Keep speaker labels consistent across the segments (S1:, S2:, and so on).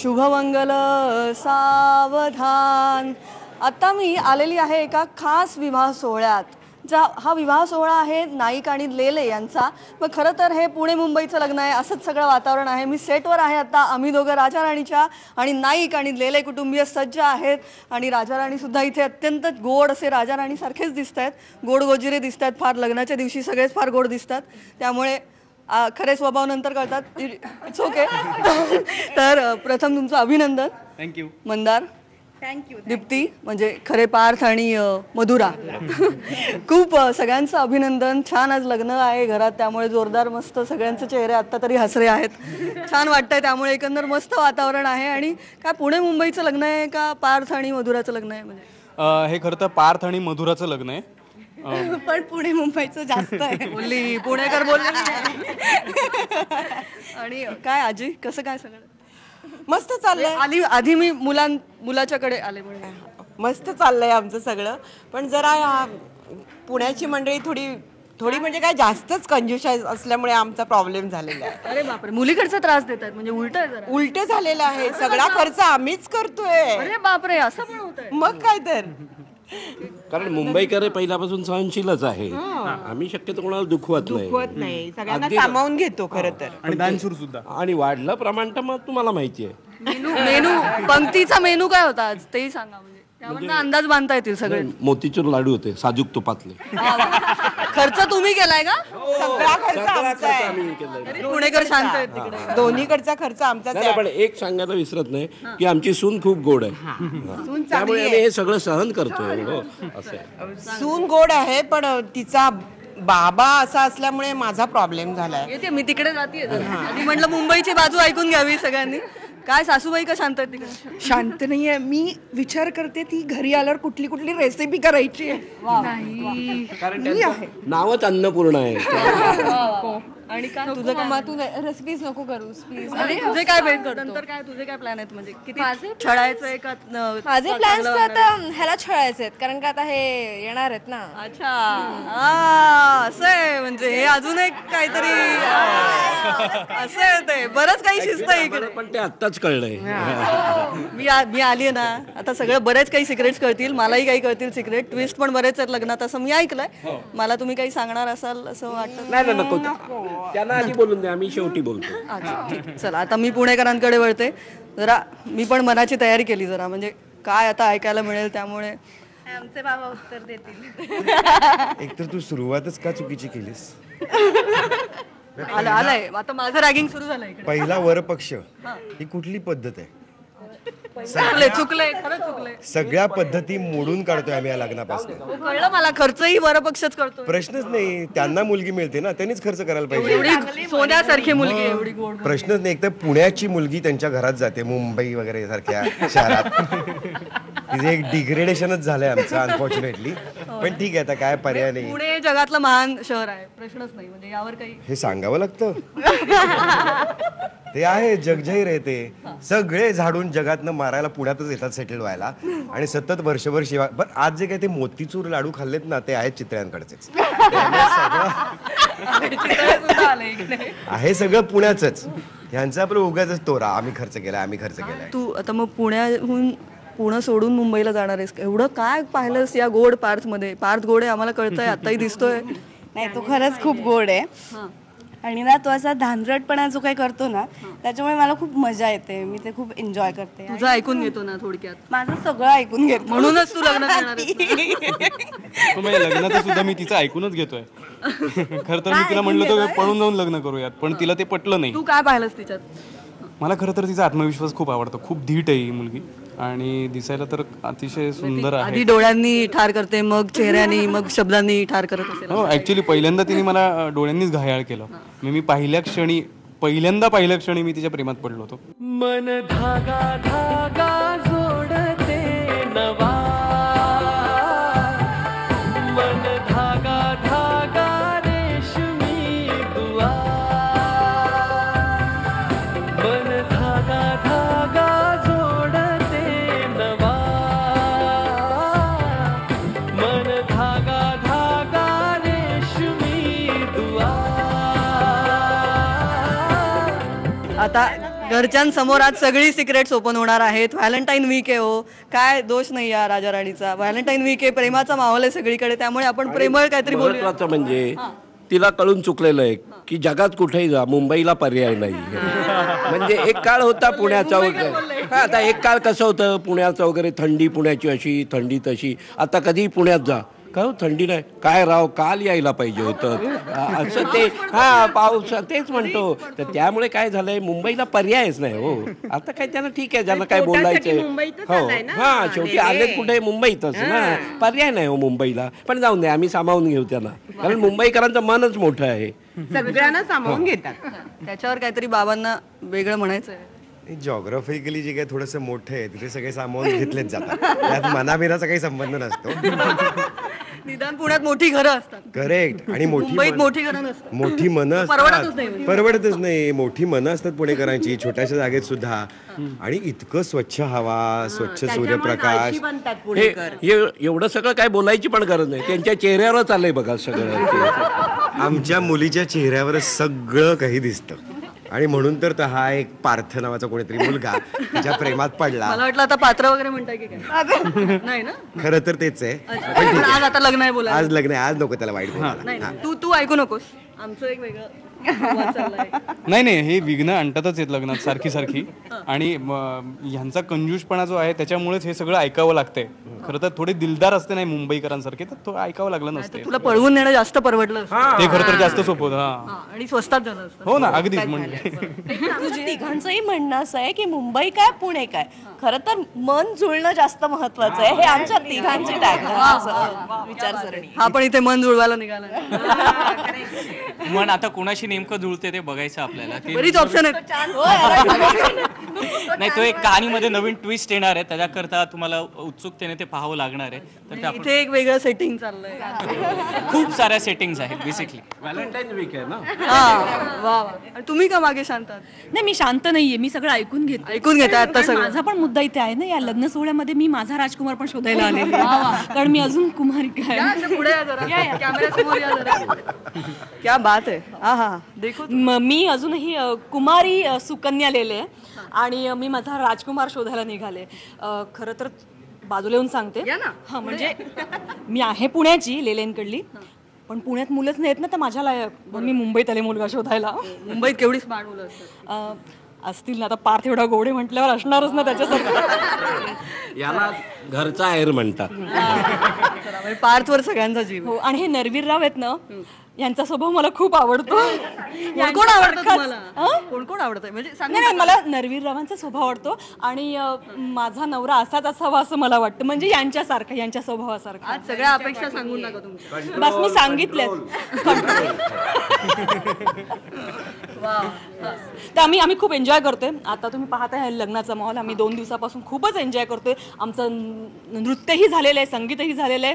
S1: शुभमंगल सावधान. आता मी आलेली आहे एका खास विवाह सोहळ्यात. हा विवाह सोहळा आहे नाईक आणि लेले यांचा. मग खरं तर हे पुणे मुंबईचं लग्न आहे असंच सगळं वातावरण आहे. मी सेटवर आहे आता. आम्ही दोघं राजा राणीच्या आणि नाईक आणि लेले कुटुंबीय सज्ज आहेत आणि राजा राणी सुद्धा इथे अत्यंत गोड असे राजा राणी सारखेच दिसत आहेत. गोड गोजिरे दिसत आहेत. फार लग्नाच्या दिवशी सगळेच फार गोड दिसतात. त्यामुळे खरे स्वभाव नंतर कळतात. It's okay. तर प्रथम तुमचं अभिनंदन.
S2: थँक्यू.
S1: मंदार.
S3: थँक्यू.
S1: दीप्ती म्हणजे खरे पार्थ आणि मधुरा. खूप सगळ्यांचं अभिनंदन. छान आज लग्न आहे घरात त्यामुळे जोरदार मस्त सगळ्यांचे चेहरे आत्ता तरी हसरे आहेत. छान वाटतंय त्यामुळे एकंदर मस्त वातावरण आहे. आणि काय पुणे मुंबईचं लग्न आहे का पार्थ आणि मधुराचं लग्न आहे? म्हणजे
S2: हे खरं तर पार्थ आणि मधुराचं लग्न आहे.
S3: पण पुणे मुंबईचं जास्त आहे.
S1: बोलली पुणेकर बोलले. आणि काय आजी कसं काय सगळं?
S3: मस्त चाललंय.
S1: आधी मी मुलाच्याकडे आले म्हणजे
S3: मस्त चाललंय आमचं सगळं. पण जरा पुण्याची मंडळी थोडी म्हणजे काय जास्तच कंजूस असल्यामुळे आमचा प्रॉब्लेम झालेला आहे.
S1: अरे बापरे. मुलीकडचा त्रास देतात म्हणजे उलट आहे जरा.
S3: उलट झालेलं आहे. सगळा खर्च आम्हीच करतोय.
S1: अरे बापरे असं पण होतंय.
S3: मग काय तर.
S4: कारण मुंबईकर पहिल्यापासून सहनशीलच आहे. आम्ही शक्यतो कोणाला दुखवत
S3: नाही. सगळ्यांना सामावून घेतो खरं तर.
S2: आणि दानशूर सुद्धा.
S4: आणि वाढलं प्रमाण तर मग तुम्हाला माहिती आहे.
S1: मेनू पंक्तीचा मेनू काय होता आज तेही सांगा. म्हणजे त्यावरनं अंदाज बांधता येतील सगळे.
S4: मोतीचूर लाडू होते साजूक तुपातले.
S1: खर्च तुम्ही केलाय का?
S3: सगळा खर्च आमचा आहे.
S4: आम्ही केलंय.
S1: तरी पुणेकर शांत आहेत तिकडे.
S3: दोन्हीकडचा खर्च आमचाच
S4: नाही,
S3: आहे.
S4: पण एक सांगायला विसरत नाही की आमची सून खूप गोड आहे. त्यामुळे आम्ही हे सगळं सहन करतोय. हो असं आहे.
S3: सून गोड आहे पण तिचा बाबा असा असल्यामुळे माझा प्रॉब्लेम झालाय.
S1: येते मी तिकडे जाते. आधी म्हटलं मुंबईची बाजू ऐकून घ्यावी सगळ्यांनी. काय सासूबाई का शांत आहेत तिकडे?
S5: शांत नाहीये. मी विचार करते ती घरी आल्यावर कुठली कुठली रेसिपी करायची आहे. मी आहे.
S4: नावच अन्नपूर्ण आहे.
S1: आणि काय तुझं काय?
S6: तू रेसिपीज नको करूस प्लीज.
S1: अरे तुझे काय नंतर काय तुझे काय प्लॅन आहेत? म्हणजे किती छळायचंय का?
S6: माझे प्लॅन्स आता ह्याला छळायचे आहेत कारण का आता हे येणार आहेत ना.
S1: अच्छा असं आहे. म्हणजे हे अजून एक काहीतरी असं आहे. ते बरंच काही शिस्त आहे इकडे.
S4: पण ते आत्ताच कळलंय.
S1: मी आली ना आता सगळं बरेच काही सिक्रेट्स कळतील. मलाही काही कळतील सिक्रेट. ट्विस्ट पण बरेच आहेत लग्नात असं मी ऐकलंय. मला तुम्ही काही सांगणार असाल असं वाटतं?
S4: नाही नको. त्यांना आधी बोलून द्या. आम्ही शेवटी बोलतो.
S1: अच्छा ठीक. चला आता मी पुणेकरांकडे वळते जरा. मी पण मनाची तयारी केली जरा. म्हणजे काय आता ऐकायला मिळेल त्यामुळे
S6: आमचे बाबा उत्तर देतील.
S7: एकतर तू सुरुवातच का चुकीची केलीस?
S1: आलाय आता माझं रॅगिंग सुरू झालंय इकडे.
S7: पहिला वरपक्ष ही कुठली पद्धत आहे?
S1: चुकलंय खरं चुकलंय.
S7: सगळ्या पद्धती मोडून काढतोय आम्ही या लग्नापासून.
S1: कळलं मला. खर्चही वरपक्षच करतो.
S7: प्रश्नच नाही. त्यांना मुलगी मिळते ना त्यांनीच खर्च करायला पाहिजे.
S1: एवढी सोन्यासारखी मुलगी एवढी गोड.
S7: प्रश्नच नाही. एक तर पुण्याची मुलगी त्यांच्या घरात जाते मुंबई वगैरे सारख्या शहरात. तिथे एक डिग्रेडेशनच झालंय आमचं अनफॉर्च्युनेटली. पण ठीक आहे आता काय पर्याय नाही.
S1: पुणे जगातलं महान शहर आहे. प्रश्नच नाही. म्हणजे यावर काही
S7: हे सांगावं लागतं. ते आहे जगजाहीर आहे. ते सगळे झाडून जगातनं मारायला पुण्यातच येतात सेटल व्हायला आणि सतत वर्षभर शिवा. पण आज जे काय ते मोतीचूर लाडू खाल्लेत ना ते आहेत चित्र्यांकडचेच. आहे सगळं पुण्याचंच. ह्यांचं आपलं उगाच तोरा. आम्ही खर्च केलाय आम्ही खर्च केलाय.
S1: तू आता मग पुण्याहून पुणे सोडून मुंबईला जाणार आहेस? एवढं काय पाहिलंस या गोड पार्थ मध्ये? पार्थ गोड आहे आम्हाला कळतंय आताही दिसतोय.
S8: नाही तो खरंच खूप गोड आहे. आणि ना तो असा धांदरटपणा जो काही करतो ना त्याच्यामुळे मला खूप मजा येते. मी ते खूप एन्जॉय करते.
S1: तुझं ऐकून घेतो ना थोडक्यात.
S8: माझं सगळं ऐकून घेतो.
S1: म्हणूनच तू लग्न करणार
S2: लग्नाचं सुद्धा मी तिचं ऐकूनच घेतोय. खरं तर मी तिला म्हणलं होतं पळून जाऊन लग्न करूयात पण तिला ते पटलं नाही.
S1: तू काय पाहिलंस तिच्यात?
S2: मला खरं तर तिचा आत्मविश्वास खूप आवडतो. खूप धीट आहे ही मुलगी आणि दिसायला तर अतिशय सुंदर आहे.
S1: आधी डोळ्यांनी ठार करते मग चेहऱ्यानी मग शब्दांनी ठार करत असेल.
S2: हो ऍक्च्युली पहिल्यांदा तिने मला डोळ्यांनीच घायाळ केलं. मी पहिल्यांदा पाहिल्या क्षणी मी तिच्या प्रेमात पडलो होतो.
S9: मन धागा धागा जोडते नवा. मन धागा धागा रेशमी दुआ. मन धागा धागा जोडते नवा. मन धागा धागा रेशमी दुआ.
S1: आता घरच्यांसमोर आज सगळी सिक्रेट्स ओपन होणार आहेत. व्हॅलेंटाईन वीक आहे हो, काय दोष नाही या राजा राणीचा. व्हॅलेंटाईन वीक आहे, प्रेमाचा माहोल आहे सगळीकडे, त्यामुळे आपण प्रेमळ काहीतरी बोलूया.
S4: महत्वाचं म्हणजे तिला कळून चुकलेलं आहे की जगात कुठेही जा मुंबईला पर्याय नाही. म्हणजे एक काळ होता पुण्याचा वगैरे, हा आता एक काळ कसं होतं पुण्याचं वगैरे, थंडी पुण्याची अशी थंडी तशी. आता कधीही पुण्यात जा, काय हो थंडी नाही, काय राव काल यायला पाहिजे होतं असं ते. हा पाऊस तेच म्हणतो. तर त्यामुळे काय झालंय मुंबईला पर्यायच नाही हो. आता काय त्यांना ठीक आहे, ज्यांना काय बोलायचंय हो हा शेवटी आले कुठे मुंबईतच ना, पर्याय नाही हो मुंबईला. पण जाऊन दे, आम्ही सामावून घेऊ त्यांना, कारण मुंबईकरांचं मनच मोठं आहे.
S3: सगळ्यांना सामावून घेतात.
S1: त्याच्यावर काहीतरी बाबांना वेगळं म्हणायचं आहे.
S7: जॉग्राफिकली जे काही थोडंसं मोठं आहे तिथे सगळे सामावून घेतलेच जातात, त्यात मनाबिनाचा काही संबंध नसतो.
S1: निदान पुण्यात मोठी घरं असतात.
S7: करेक्ट. आणि
S1: मुंबईत मोठी घरं नसतात,
S7: मोठी मनं
S1: परवडतच नाही.
S7: असतात, परवडतच नाही. मोठी मनं असतात पुणेकरांची छोट्याशा जागेत सुद्धा. आणि इतकं स्वच्छ हवा, स्वच्छ सूर्यप्रकाश.
S4: एवढं सगळं काय बोलायची पण गरज नाही, त्यांच्या चेहऱ्यावरच आलंय बघा सगळं.
S7: आमच्या मुलीच्या चेहऱ्यावर सगळं काही दिसतं. आणि म्हणून तर हा एक पार्थ नावाचा कोणीतरी मुलगा तिच्या प्रेमात पडला.
S1: मला वाटलं आता पात्र वगैरे म्हणताय की काय. नाही ना,
S7: खरं तर तेच आहे.
S1: पण आज आता लग्न आहे बोला.
S7: आज लग्न आहे, आज नको त्याला वाईट बोलायला.
S1: तू ऐकू नकोस, आमचं एक वेगळं संवाद चाललाय.
S2: नाही हे विघ्न आणतातच आहेत लग्नात सारखी सारखी. आणि ह्यांचा कंजूषपणा जो आहे त्याच्यामुळेच हे सगळं ऐकावं लागतंय. खरं तर थोडे दिलदार असते नाही मुंबईकरांसारखे, तर थोडं ऐकावं लागलं नसते.
S1: तुला पळवून नेणं जास्त परवडलं असतं.
S2: ते खरं तर जास्त सोपं होतं.
S1: आणि स्वस्तात झालं असतं.
S2: हो ना, अगदीच. म्हणजे
S8: तुझं तिघांचंही म्हणणं असं आहे की मुंबई काय पुणे काय, खरं तर मन जुळणं जास्त महत्वाचं आहे. हे आमच्या तिघांची विचारसरणी.
S1: हा पण इथे मन जुळवायला निघाला.
S10: मन आता कोणाशी नेमकं जुळते ते बघायचं आपल्याला.
S1: बरीच ऑप्शन आहेत.
S10: नाही, तो एक कहाणीमध्ये नवीन ट्विस्ट येणार आहे, त्याच्याकरता तुम्हाला उत्सुकतेने ते पाहावं लागणार आहे. तर
S1: इथे एक वेगळं सेटिंग चाललंय.
S10: खूप साऱ्या सेटिंग्स आहेत बेसिकली.
S4: व्हॅलेंटाईन वीक आहे ना.
S1: वा. तुम्ही का मागे शांत आहात?
S11: नाही, मी शांत नाहीये, मी सगळं ऐकून
S1: घेते आता सगळं.
S11: माझा पण मुद्दा इथे आहे ना, या लग्न सोहळ्यामध्ये मी माझा राजकुमार पण शोधायला आलेली आहे. कारण मी अजून कुमारिका आहे.
S1: पुढे या जरा, कॅमेऱ्यासमोर या जरा. क्या बात आहे. हा देखो.
S11: मी अजूनही कुमारी सुकन्या लेले आणि मी माझा राजकुमार शोधायला निघाले. खरं तर बाजूला येऊन सांगते. हा म्हणजे मी आहे पुण्याची, लेलेंकडली, पण पुण्यात मुलंच नाहीत ना तर माझ्या लायक. पण मी मुंबईत आले मुलगा शोधायला.
S1: मुंबईत केवढी स्मार्ट मुलं असतात.
S11: असतील ना, आता पार्थ एवढा गोडे म्हटल्यावर असणारच ना त्याच्यासारखं.
S4: याला घरचा आहेर म्हणतात.
S1: पार्थवर सगळ्यांचा जीव.
S11: हो. आणि हे नरवीरराव आहेत ना, यांचा स्वभाव मला खूप आवडतो.
S1: कोण आवडतं तुम्हाला? कोण आवडतं म्हणजे
S11: नाही, मला नरवीररावांचा स्वभाव आवडतो. आणि माझा नवरा असाच असावा असं मला वाटतं, म्हणजे यांच्यासारखं, यांच्या स्वभावासारखं.
S1: आज सगळ्या अपेक्षा सांगून नका तुमच्या.
S11: बस मी सांगितलेत. तर आम्ही खूप एन्जॉय करतोय. आता तुम्ही पाहताय लग्नाचा माहोल. आम्ही 2 दिवसापासून खूपच एन्जॉय करतोय. आमचं नृत्यही झालेलं आहे, संगीतही झालेलं आहे,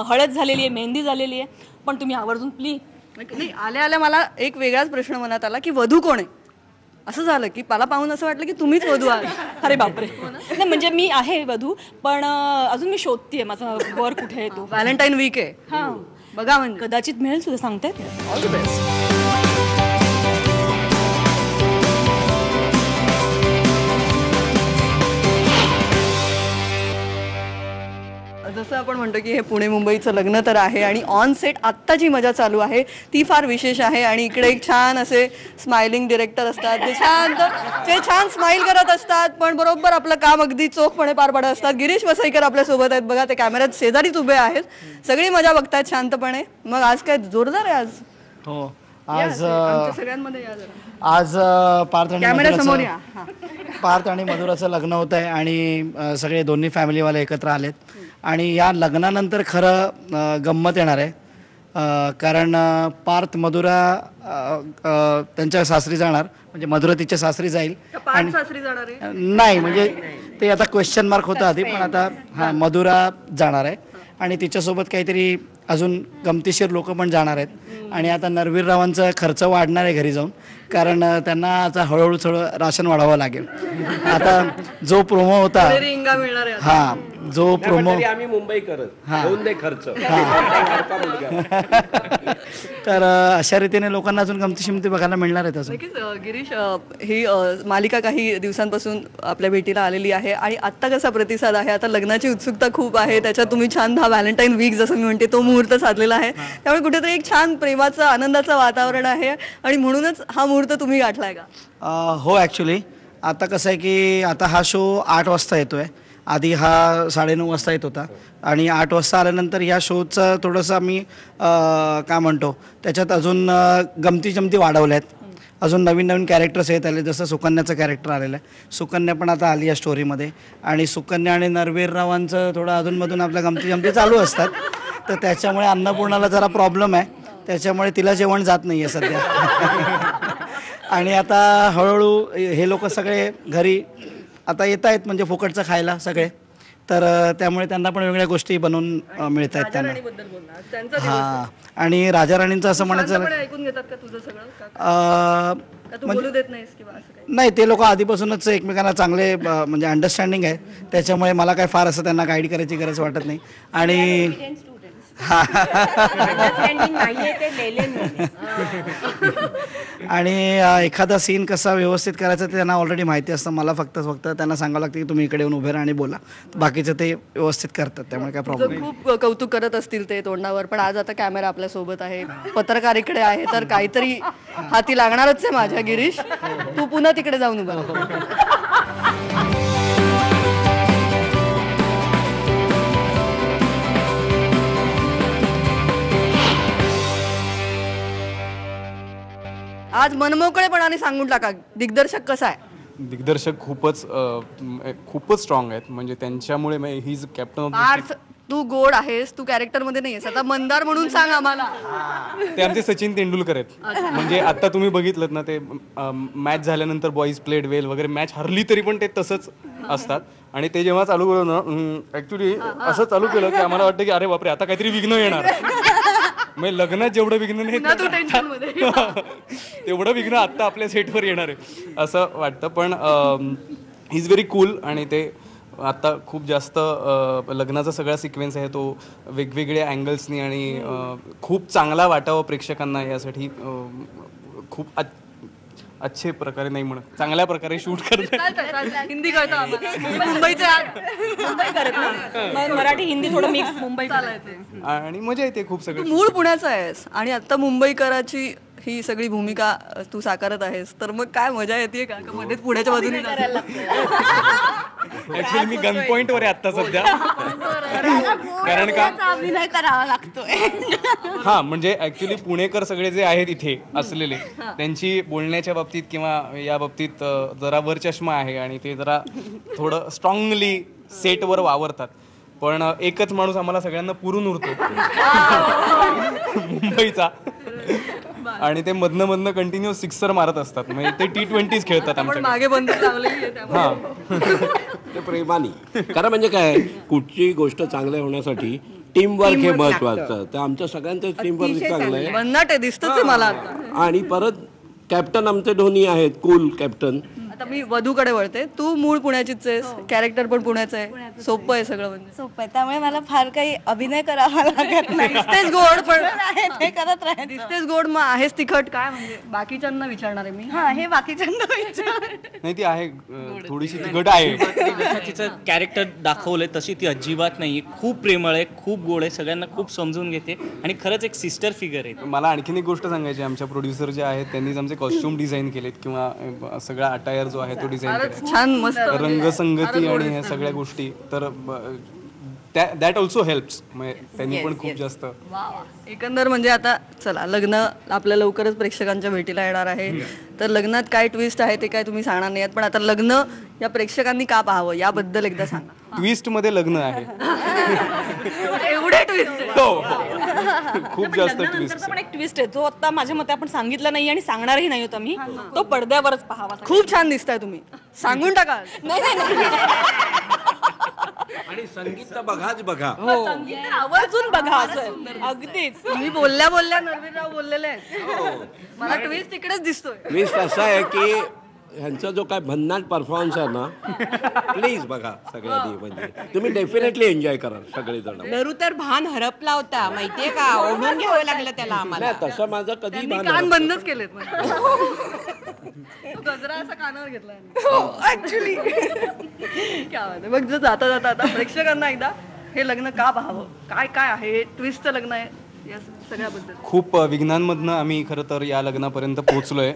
S11: हळद झालेली आहे, मेहंदी झालेली आहे. पण तुम्ही आवर्जून प्लीज.
S1: नाही, आल्या मला एक वेगळाच प्रश्न मनात आला की वधू कोण आहे. असं झालं की मला पाहून असं वाटलं की तुम्हीच वधू आहात.
S11: अरे बापरे. नाही म्हणजे मी आहे वधू, पण अजून मी शोधतीये माझा वर कुठे आहे तो.
S1: व्हॅलेंटाईन वीक आहे.
S11: हा
S1: बघा, म्हणजे
S11: कदाचित मिळेल सुद्धा, सांगते.
S1: All the best. जसं आपण म्हणतो की हे पुणे मुंबईचं लग्न तर आहे आणि ऑन सेट आत्ता जी मजा चालू आहे ती फार विशेष आहे. आणि इकडे एक छान असे स्माइलिंग डिरेक्टर असतात, ते छान स्माइल करत असतात, पण बरोबर आपलं काम अगदी चोखपणे पार पाडत असतात. गिरीश वसईकर आपल्या सोबत आहेत बघा, ते कॅमेऱ्यात शेजारीच उभे आहेत. सगळी मजा बघतायत शांतपणे. मग आज काय जोरदार आहे आज.
S12: हो, आज
S1: सगळ्यांमध्ये या जरा.
S12: आज पार्थ आणि मधुराचं लग्न होत आहे आणि सगळे दोन्ही फॅमिलीवाले एकत्र आलेत. आणि या लग्नानंतर खरं गंमत येणार आहे, कारण पार्थ मधुरा त्यांच्या सासरी जाणार, म्हणजे मधुरा तिच्या सासरी जाईल.
S1: आणि सासरी जाणार आहे
S12: नाही, म्हणजे ते आता क्वेश्चन मार्क होता आधी, पण आता मधुरा जाणार आहे आणि तिच्यासोबत काहीतरी अजून गमतीशीर लोक पण जाणार आहेत. आणि आता नरवीररावांचा खर्च वाढणार आहे घरी जाऊन, कारण त्यांना आता हळूहळू थोडं राशन वाढावं लागेल. आता जो प्रोमो होता,
S1: मिळणार आहे.
S12: हां, जो प्रोमो
S4: आम्ही मुंबई करत होऊन दे खर्च.
S12: तर अशा रीतीने लोकांना अजून गमती बघायला मिळणार आहेत अजून.
S1: नक्कीच गिरीश, ही मालिका काही दिवसांपासून आपल्या भेटीला आलेली आहे आणि आत्ता कसा प्रतिसाद आहे? आता लग्नाची उत्सुकता खूप आहे, त्याच्यात तुम्ही छान हा व्हॅलेंटाईन वीक जसं मी म्हणते तो मुहूर्त साधलेला आहे, त्यामुळे कुठेतरी एक छान प्रेमाचं आनंदाचं वातावरण आहे आणि म्हणूनच हा मुहूर्त तुम्ही गाठलाय का?
S12: हो, ॲक्च्युली आता कसं आहे की आता हा शो 8 वाजता येतो आहे. आधी हा 9:30 वाजता येत होता आणि 8 वाजता आल्यानंतर ह्या शोचं थोडंसं आम्ही काय म्हणतो त्याच्यात अजून गमती वाढवल्या आहेत. अजून नवीन कॅरेक्टर्स येत आले, जसं सुकन्याचं कॅरेक्टर आलेलं आहे. सुकन्या पण आता आली या स्टोरीमध्ये आणि सुकन्या आणि नरवीररावांचं थोडं अधूनमधून आपल्या गमती चालू असतात. तर त्याच्यामुळे अन्नपूर्णाला जरा प्रॉब्लेम आहे, त्याच्यामुळे तिला जेवण जात नाही आहे सध्या. आणि आता हळूहळू हे लोक सगळे घरी आता येत आहेत म्हणजे फुकटचं खायला सगळे, तर त्यामुळे त्यांना पण वेगवेगळ्या गोष्टी बनवून मिळत आहेत त्यांना. हां, आणि राजा राणींचं असं म्हणायचं
S1: ऐकून घेतात का तुझं सगळं? बोलू देत नाहीस किंवा असं काही?
S12: नाही, ते लोक आधीपासूनच एकमेकांना चांगले म्हणजे अंडरस्टँडिंग आहे, त्याच्यामुळे मला काय फार असं त्यांना गाईड करायची गरज वाटत नाही. आणि आणि एखादा सीन कसा व्यवस्थित करायचा ते त्यांना ऑलरेडी माहिती असतं. मला फक्त त्यांना सांगावं लागतं की तुम्ही इकडे येऊन उभे राहा आणि बोला. बाकीचं ते व्यवस्थित करतात, त्यामुळे काय प्रॉब्लेम नाही.
S1: खूप कौतुक करत असतील ते तोंडावर, पण आज आता कॅमेरा आपल्या सोबत आहे, पत्रकार इकडे आहे, तर काहीतरी हाती लागणारच आहे माझ्या. गिरीश, तू पुन्हा तिकडे जाऊन उभा राहा. आज मनमोकळेपणाने सांगून टाका, दिग्दर्शक कसा आहे?
S2: दिग्दर्शक खूपच स्ट्रॉंग आहेत. म्हणजे त्यांच्यामुळे he is captain of
S1: Parth, तू गोड आहेस, तू कॅरेक्टर मध्ये नाहीयेस, आता मंदार म्हणून सांग आम्हाला.
S2: ते आमचे सचिन तेंडुलकर आहेत. म्हणजे आता तुम्ही बघितलं ना, ते मॅच झाल्यानंतर बॉईज प्लेड वेल वगैरे, मॅच हरली तरी पण ते तसंच असतात. आणि ते जेव्हा चालू केलं ना, ऍक्च्युली असं चालू केलं की आम्हाला वाटतं की अरे बापरे, आता काहीतरी विघ्न येणार. म्हणजे लग्नात जेवढं विघ्न नाही तेवढं विघ्न आत्ता आपल्या सेटवर येणार आहे असं वाटतं. पण ही इज व्हेरी कूल. आणि ते आता खूप जास्त लग्नाचा सगळा सिक्वेन्स आहे तो वेगवेगळ्या अँगल्सनी आणि खूप चांगला वाटावं प्रेक्षकांना, यासाठी खूप अच्छे प्रकारे नाही म्हणत, चांगल्या प्रकारे शूट करतात.
S1: हिंदी कळतं, मुंबईचे
S11: मराठी हिंदी थोडं मिक्स मुंबई
S2: आणि मजा येते खूप. सगळं
S1: मूळ पुण्याचा आहेस आणि आता मुंबईकराची ही सगळी भूमिका तू साकारत आहेस, तर मग काय मजा येते का मध्येच पुण्याच्या बाजूने?
S2: ऍक्च्युली मी गन पॉइंट वर आहे आता सध्या, कारण का
S8: अभिनय करावा लागतोय.
S2: हा, म्हणजे ऍक्च्युली पुणेकर सगळे जे आहेत इथे असलेले, त्यांची बोलण्याच्या बाबतीत किंवा या बाबतीत जरा वर चष्मा आहे आणि ते जरा थोडं स्ट्रॉंगली सेटवर वावरतात. पण एकच माणूस आम्हाला सगळ्यांना पुरून उरतो मुंबईचा, आणि ते मधनं कंटिन्यू सिक्सर मारत असतात. म्हणजे ते T20s खेळतात आमच्या
S1: मागे बंद लावलेली आहे.
S4: ते प्रेमाने कारण म्हणजे काय, कुठची गोष्ट चांगल्या होण्यासाठी टीमवर्क हे महत्वाचं. तर आमचं सगळ्यांचं टीमवर्क चांगलं आहे,
S1: भन्नाट आहे, दिसतच मला.
S4: आणि परत कॅप्टन आमचे दोन्ही आहेत कूल कॅप्टन.
S1: आता मी वधूकडे वळते, तू मूळ पुण्याचीच आहेस, कॅरेक्टर पण पुण्याचं आहे, सोपं आहे सगळं, म्हणजे
S8: सोपं आहे, त्यामुळे मला फार काही अभिनय करावा लागत नाही.
S1: दिसतेच गोड, पण
S8: ते करत राहते.
S1: दिसतेच गोड, मग आहेस तिखट काय? म्हणजे बाकीच्यांना विचारणार आहे मी.
S8: हा, हे बाकीच्यांना विचार.
S2: नाही, ती आहे थोडीशी तिखट आहे.
S10: जसं तिचं कॅरेक्टर दाखवलंय तशी ती अजिबात नाही. खूप प्रेमळ आहे, खूप गोड आहे, सगळ्यांना खूप समजून घेते आणि खरंच एक सिस्टर फिगर आहे.
S2: मला आणखीन एक गोष्ट सांगायची, आमच्या प्रोड्युसर जे आहेत त्यांनीच आमचे कॉस्ट्युम डिझाईन केलेत किंवा सगळा अटायर जो आहे तो डिझाईन केला,
S1: छान मस्त
S2: रंगसंगती आणि ह्या सगळ्या गोष्टी. तर दॅट ऑल्सो हेल्प्स. त्यांनी पण खूप जास्त.
S1: एकंदर म्हणजे आता चला, लग्न आपल्या लवकरच प्रेक्षकांच्या भेटीला येणार आहे, तर लग्नात काय ट्विस्ट आहे ते काय तुम्ही सांगणार नाही, पण आता लग्न या प्रेक्षकांनी का पाहावं याबद्दल एकदा सांगा.
S2: ट्विस्ट मध्ये लग्न आहे,
S1: एवढे ट्विस्ट?
S2: खूप जास्त ट्विस्ट.
S11: पण एक ट्विस्ट आहे, जो आता माझ्या मते आपण सांगितलं नाही आणि सांगणारही नाही होता मी, तो पडद्यावरच पाहावा.
S1: खूप छान दिसताय तुम्ही, सांगून टाका.
S4: आणि संगीत तर बघाच बघा,
S11: संगीत आवर्जून बघा. अगदीच
S1: मी बोलल्या नरवीरराव बोललेले आहेत, मला ट्विस्ट तिकडेच दिसतोय.
S4: ट्विस्ट असा आहे की ह्यांचा जो काय भन्नाट परफॉर्मन्स आहे ना प्लीज बघा सगळ्यांनी. म्हणजे तुम्ही डेफिनेटली एन्जॉय कराल सगळेजण.
S3: नरू तर भान हरपला होता माहितीये का, ओढून घ्यावं लागलं त्याला आम्हाला.
S4: नाही तसं माझं कधी भान
S1: कान
S4: हरपलं.
S1: बंदच केलेत गजरा असा कानावर घेतला ऍक्च्युली. क्या बात आहे. मग जर जाता जाता आता प्रेक्षकांना एकदा हे लग्न का पाहावं, काय काय आहे, ट्विस्ट लग्न आहे या सगळ्याबद्दल.
S2: खूप विघ्नांमधनं आम्ही खरं तर या लग्नापर्यंत पोहोचलोय.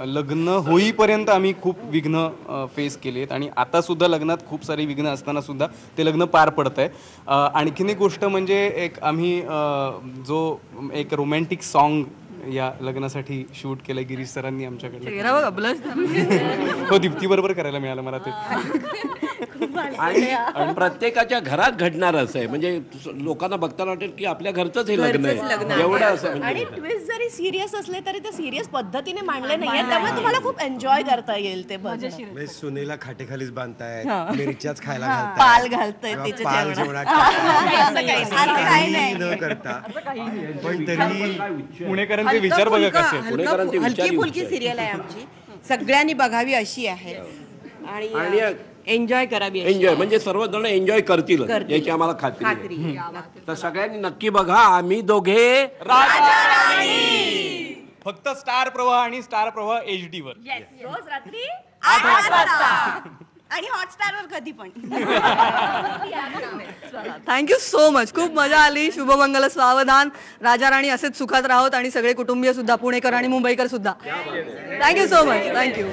S2: लग्न होईपर्यंत आम्ही खूप विघ्न फेस केली आहेत आणि आता सुद्धा लग्नात खूप सारी विघ्न असताना सुद्धा ते लग्न पार पडत आहे. आणखीन एक गोष्ट म्हणजे एक आम्ही जो एक रोमॅन्टिक सॉन्ग या लग्नासाठी शूट केलं गिरीश सरांनी आमच्याकडे. हो दीप्ती बरोबर करायला मिळालं मला ते.
S4: आणि प्रत्येकाच्या घरात घडणारच आहे. म्हणजे लोकांना बघताना वाटेल की आपल्या घरचंच हे लग्न आहे एवढं असं.
S8: आणि ट्विस्ट जरी सिरियस असले तरी ते सिरियस पद्धतीने मांडले नाहीये, त्यामुळे तुम्हाला खूप एन्जॉय करता येईल ते बघणं.
S7: म्हणजे सुनेला खाटेखालीच बांधताय, मिरच्याच खायला घालताय,
S8: पाल घालताय
S7: किंवा
S8: तिच्या
S7: पाल
S8: जेवणात.
S7: जेवणात
S8: असं काही नाही.
S7: न करता. पण तरी
S2: पुणेकरांचे विचार बघा कसे.
S4: पुणेकरांचे विचार
S3: हलकी फुलकी सिरियल आहे आमची, सगळ्यांनी बघावी अशी आहे आणि एन्जॉय करावी अशी.
S4: एन्जॉय म्हणजे सर्वजण एन्जॉय करतील याची आम्हाला खात्री. तर सगळ्यांनी नक्की बघा आम्ही दोघे
S2: फक्त स्टार प्रवाह आणि स्टार प्रवाह HD वर
S8: रोज रात्री 8 वाजता आणि हॉटस्टारवर कधी पण.
S1: Thank you so much. खूप मजा आली. शुभमंगल सावधान. राजा राणी असेच सुखात राहोत आणि सगळे कुटुंबीय सुद्धा, पुणेकर आणि मुंबईकर सुद्धा. Thank you so much. थँक्यू.